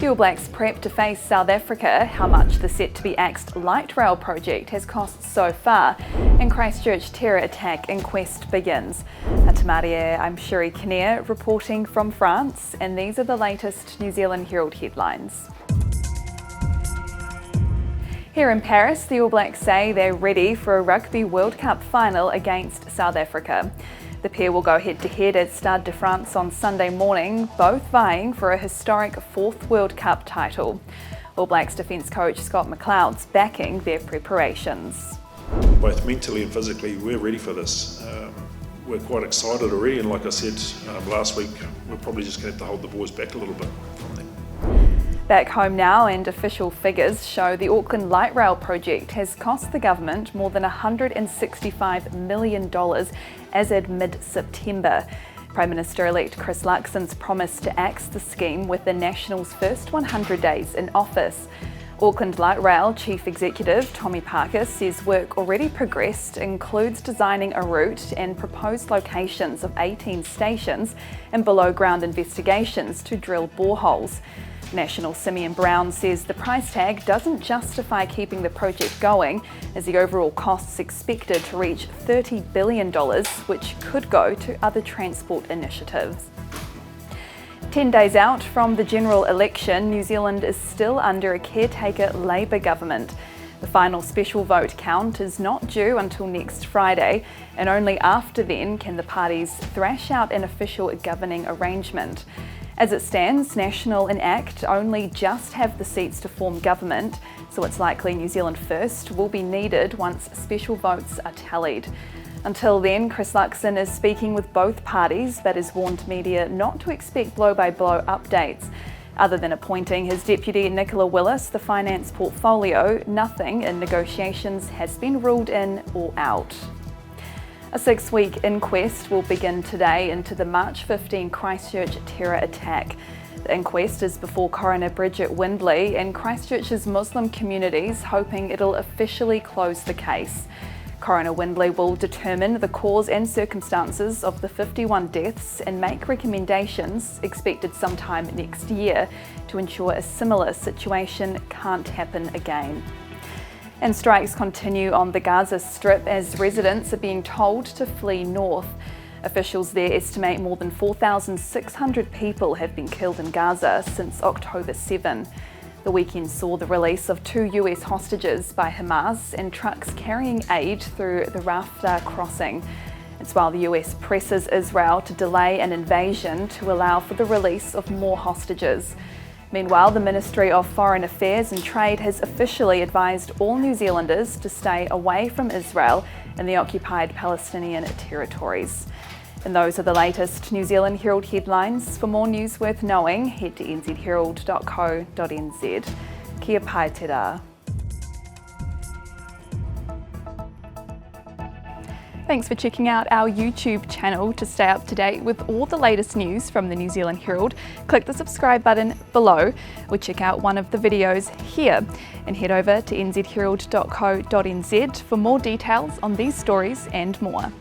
The All Blacks prep to face South Africa, how much the set-to-be-axed Lightrail project has cost so far, and Christchurch terror attack inquest begins. Atamarie, I'm Sherry Kinnear reporting from France, and these are the latest New Zealand Herald headlines. Here in Paris, the All Blacks say they're ready for a Rugby World Cup final against South Africa. The pair will go head-to-head at Stade de France on Sunday morning, both vying for a historic fourth World Cup title. All Blacks defence coach Scott McLeod's backing their preparations. Both mentally and physically, we're ready for this. We're quite excited already, and like I said last week, we're probably just going to have to hold the boys back a little bit from there. Back home now, and official figures show the Auckland Lightrail project has cost the government more than $165 million as at mid-September. Prime Minister-elect Chris Luxon's promised to axe the scheme with the National's first 100 days in office. Auckland Lightrail Chief Executive Tommy Parker says work already progressed includes designing a route and proposed locations of 18 stations and below-ground investigations to drill boreholes. National Simeon Brown says the price tag doesn't justify keeping the project going, as the overall costs expected to reach $30 billion, which could go to other transport initiatives. 10 days out from the general election, New Zealand is still under a caretaker Labour government. The final special vote count is not due until next Friday, and only after then can the parties thrash out an official governing arrangement. As it stands, National and ACT only just have the seats to form government, so it's likely New Zealand First will be needed once special votes are tallied. Until then, Chris Luxon is speaking with both parties, but has warned media not to expect blow-by-blow updates. Other than appointing his deputy Nicola Willis the finance portfolio, nothing in negotiations has been ruled in or out. A 6-week inquest will begin today into the March 15 Christchurch terror attack. The inquest is before Coroner Bridget Windley and Christchurch's Muslim communities, hoping it'll officially close the case. Coroner Windley will determine the cause and circumstances of the 51 deaths and make recommendations, expected sometime next year, to ensure a similar situation can't happen again. And strikes continue on the Gaza Strip as residents are being told to flee north. Officials there estimate more than 4,600 people have been killed in Gaza since October 7. The weekend saw the release of 2 US hostages by Hamas and trucks carrying aid through the Rafah crossing. It's while the US presses Israel to delay an invasion to allow for the release of more hostages. Meanwhile, the Ministry of Foreign Affairs and Trade has officially advised all New Zealanders to stay away from Israel and the occupied Palestinian territories. And those are the latest New Zealand Herald headlines. For more news worth knowing, head to nzherald.co.nz. Kia pai te rā. Thanks for checking out our YouTube channel to stay up to date with all the latest news from the New Zealand Herald. Click the subscribe button below or check out one of the videos here, and head over to nzherald.co.nz for more details on these stories and more.